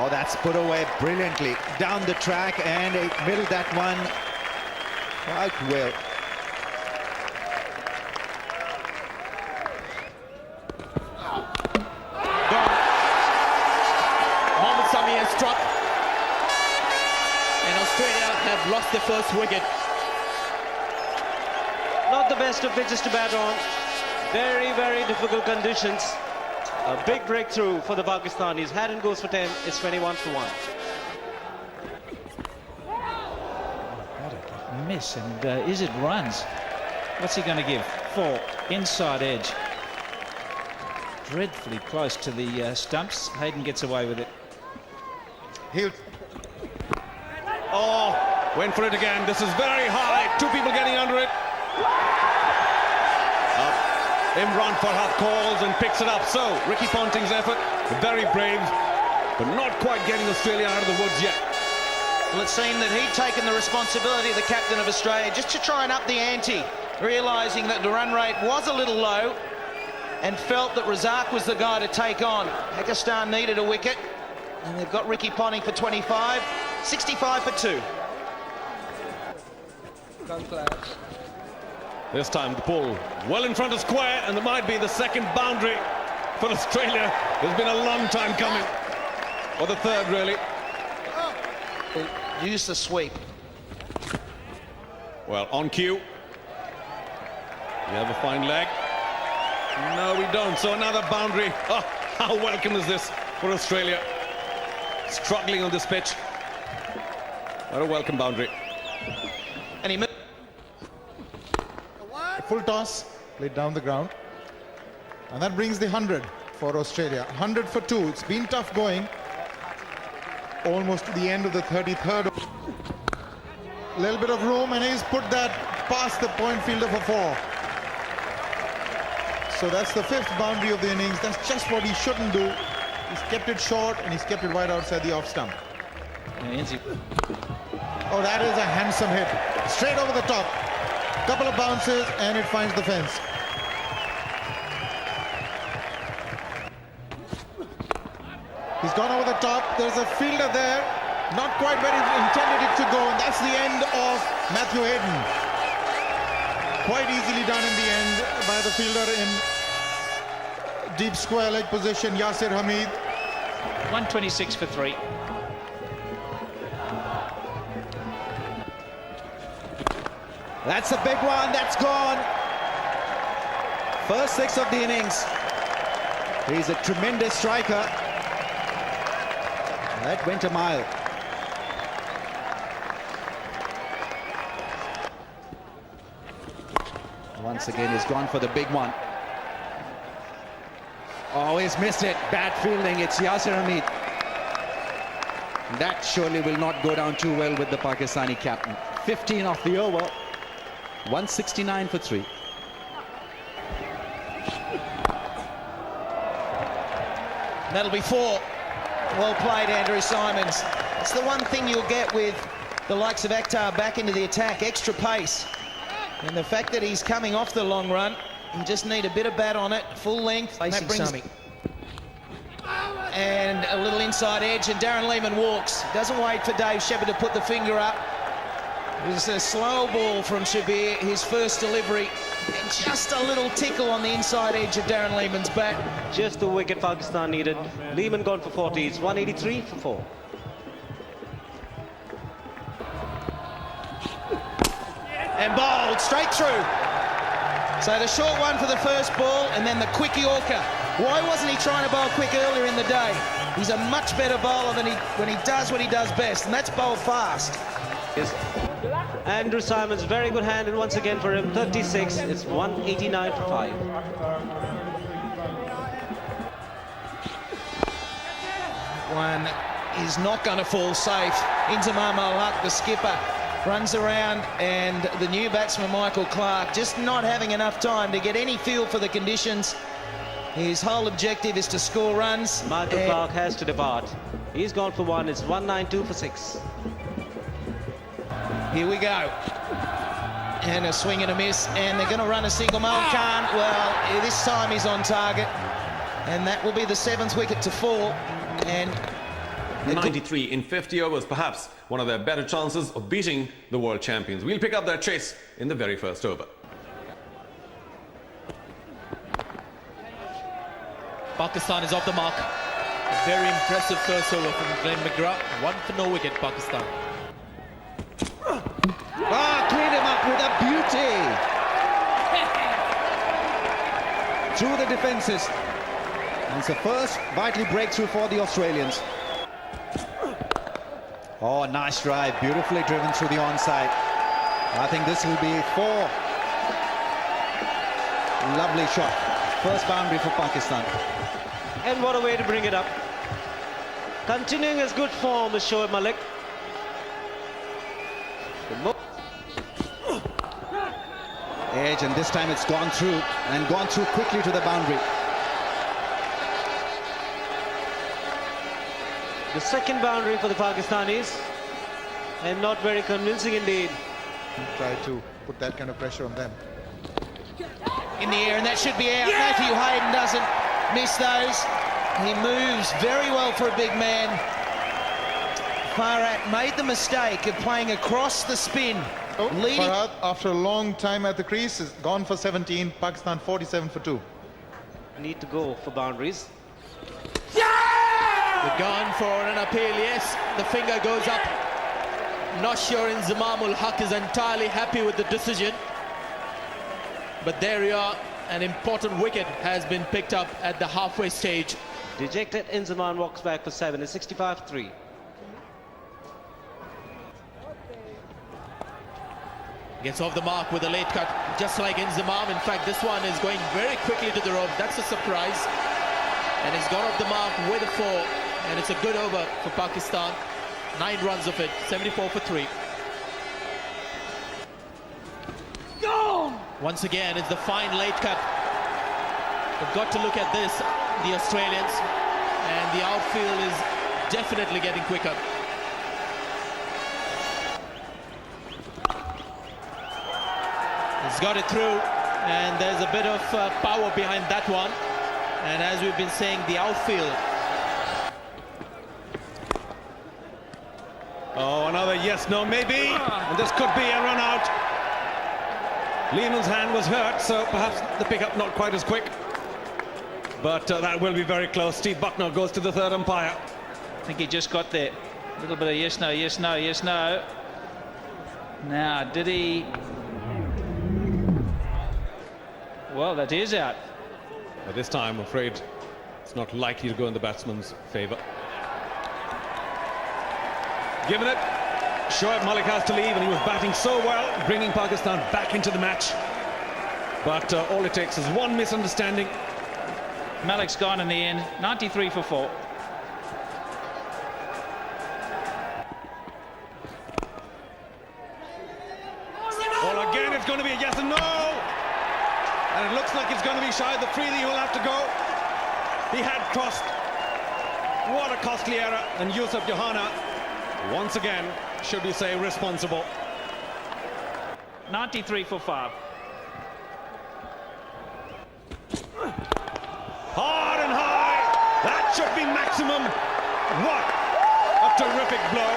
Oh, that's put away brilliantly down the track, and he middled that one quite well. Gone. Mohammad Sami has struck, and Australia have lost their first wicket. Not the best of pitches to bat on. Very, very difficult conditions. A big breakthrough for the Pakistanis. Haddon goes for 10. It's 21 for 1. What a miss, and Izzard runs. What's he going to give? 4. Inside edge. Dreadfully close to the stumps. Hayden gets away with it. Oh, went for it again. This is very high. 2 people getting under it. Imran Farhat calls and picks it up. So, Ricky Ponting's effort, very brave, but not quite getting Australia out of the woods yet. Well, it seemed that he'd taken the responsibility, the captain of Australia, just to try and up the ante, realising that the run rate was a little low and felt that Razak was the guy to take on. Pakistan needed a wicket, and they've got Ricky Ponting for 25, 65 for 2. This time the pull well in front of square, and there might be the second boundary for Australia. It's been a long time coming. Or the third, really. Use the sweep. Well, on cue. We have a fine leg. No, we don't. So another boundary. Oh, how welcome is this for Australia? Struggling on this pitch. What a welcome boundary. And he moved. Full toss, played down the ground. And that brings the 100 for Australia. 100 for 2. It's been tough going. Almost to the end of the 33rd. A little bit of room, and he's put that past the point fielder for 4. So that's the 5th boundary of the innings. That's just what he shouldn't do. He's kept it short, and he's kept it right outside the off stump. Oh, that is a handsome hit. Straight over the top. Couple of bounces, and it finds the fence. He's gone over the top. There's a fielder there. Not quite where he intended it to go, and that's the end of Matthew Hayden. Quite easily done in the end by the fielder in deep square leg position, Yasir Hamid. 126 for 3. That's a big one. That's gone. First 6 of the innings. He's a tremendous striker. That went a mile. Once again, he's gone for the big one. Oh, he's missed it. Bad fielding. It's Yasir Hamid. That surely will not go down too well with the Pakistani captain. 15 off the over. 169 for 3. That'll be 4. Well played, Andrew Simons. It's the one thing you'll get with the likes of Akhtar back into the attack, extra pace. And the fact that he's coming off the long run, you just need a bit of bat on it, full length. And that brings and a little inside edge, and Darren Lehmann walks. Doesn't wait for Dave Shepherd to put the finger up. It was a slow ball from Shabir, his first delivery, and just a little tickle on the inside edge of Darren Lehmann's bat. Just the wicket Pakistan needed. Lehmann gone for 40. It's 183 for 4. And bowled straight through. So the short one for the first ball, and then the quick Yorker. Why wasn't he trying to bowl quick earlier in the day? He's a much better bowler than when he does what he does best, and that's bowl fast. Yes. Andrew Simons, very good hand, and once again for him, 36. It's 189 for 5. One is not going to fall safe. Inzamam al-Haq, the skipper, runs around, and the new batsman, Michael Clark, just not having enough time to get any feel for the conditions. His whole objective is to score runs. Michael Clark has to depart. He's gone for 1. It's 192 for 6. Here we go. And a swing and a miss, and they're going to run a single. Mal Khan, well, this time he's on target, and that will be the 7th wicket to fall. And 93 in 50 overs, perhaps one of their better chances of beating the world champions. We'll pick up their chase in the very first over. Pakistan is off the mark. A very impressive first over from Glenn McGrath. 1 for no wicket, Pakistan. Cleaned him up with a beauty. Through the defences. And it's the first vital breakthrough for the Australians. Oh, nice drive. Beautifully driven through the onside. I think this will be 4. Lovely shot. First boundary for Pakistan. And what a way to bring it up. Continuing his good form is Shoaib Malik. Edge, and this time it's gone through, and gone through quickly to the boundary. The second boundary for the Pakistanis, and not very convincing indeed. Try to put that kind of pressure on them. In the air, and that should be out. Matthew Hayden doesn't miss those. He moves very well for a big man. Farhat made the mistake of playing across the spin. Leading. Farhat, after a long time at the crease, is gone for 17. Pakistan 47 for 2. Need to go for boundaries. They've gone for an appeal, yes. The finger goes up. Not sure Inzamam ul Haq is entirely happy with the decision. But there you are. An important wicket has been picked up at the halfway stage. Dejected Inzamam walks back for 7. It's 65-3. Gets off the mark with a late cut, just like Inzamam. In fact, this one is going very quickly to the rope. That's a surprise. And he's got off the mark with a 4. And it's a good over for Pakistan. 9 runs of it, 74 for 3. Once again, it's the fine late cut. They've got to look at this, the Australians. And the outfield is definitely getting quicker. He's got it through, and there's a bit of power behind that one. And as we've been saying, the outfield. Oh, another yes, no, maybe. And this could be a run out. Lehman's hand was hurt, so perhaps the pickup not quite as quick. But that will be very close. Steve Bucknell goes to the third umpire. I think he just got there. A little bit of yes, no, yes, no, yes, no. Now, did he? Well, that is out. At this time, I'm afraid it's not likely to go in the batsman's favour. Given it, Shoaib Malik has to leave, and he was batting so well, bringing Pakistan back into the match. But all it takes is one misunderstanding. Malik's gone in the end, 93 for 4. Well, again, it's going to be a yes and no. And it looks like it's going to be Shahid Afridi who will have to go. He had crossed. What a costly error. And Yusuf Johanna, once again, should we say, responsible. 93 for 5. Hard and high. That should be maximum. What a terrific blow.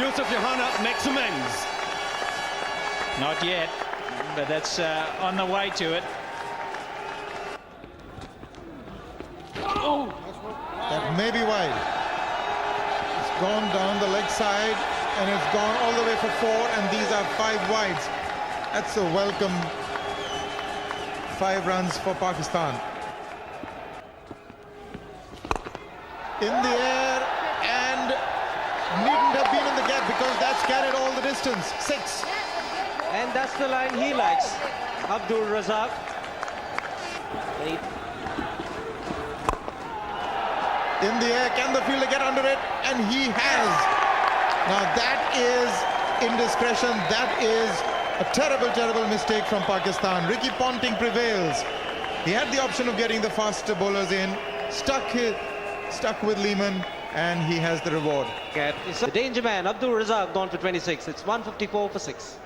Yusuf Johanna makes amends. Not yet, but that's on the way to it. That may be wide. It's gone down the leg side, and it's gone all the way for 4, and these are 5 wides. That's a welcome 5 runs for Pakistan. In the air, and needn't have been in the gap because that's carried all the distance. 6. And that's the line he likes. Abdul Razak. 8. In the air, can the fielder get under it? And he has. Now that is indiscretion. That is a terrible, terrible mistake from Pakistan. Ricky Ponting prevails. He had the option of getting the faster bowlers in, stuck with Lehman, and he has the reward. It's the danger man, Abdul Razak, gone for 26. It's 154 for 6.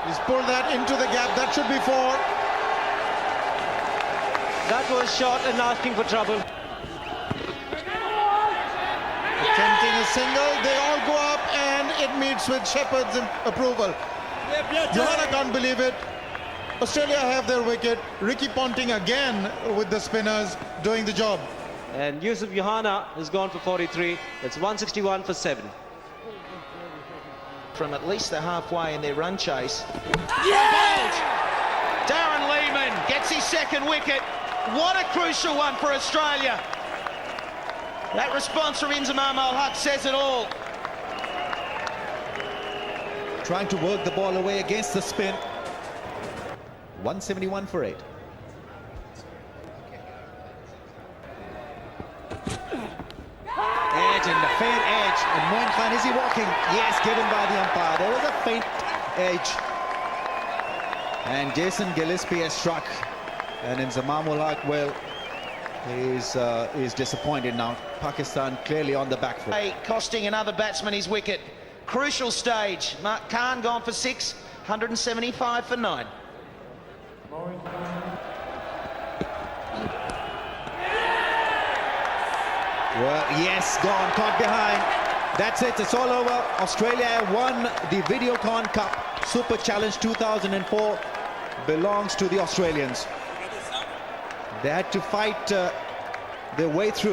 He's pulled that into the gap. That should be 4. That was shot and asking for trouble. Attempting a single, they all go up and it meets with Shepherd's approval. Johanna can't believe it. Australia have their wicket. Ricky Ponting again with the spinners doing the job. And Yusuf Johanna has gone for 43. It's 161 for 7. From at least the halfway in their run chase. Yeah! Darren Lehman gets his second wicket. What a crucial one for Australia. That response from Inzamam Al-Haq says it all. Trying to work the ball away against the spin. 171 for 8. Edge and the faint edge. And Moin Khan, is he walking? Yes, given by the umpire. There was a faint edge. And Jason Gillespie has struck. And Inzamam Al-Haq, well, is disappointed now. Pakistan clearly on the back foot. Costing another batsman his wicket. Crucial stage. Mark Khan gone for 6, 175 for 9. Well, yes, gone, caught behind. That's it, it's all over. Australia won the Videocon Cup. Super Challenge 2004 belongs to the Australians. They had to fight their way through.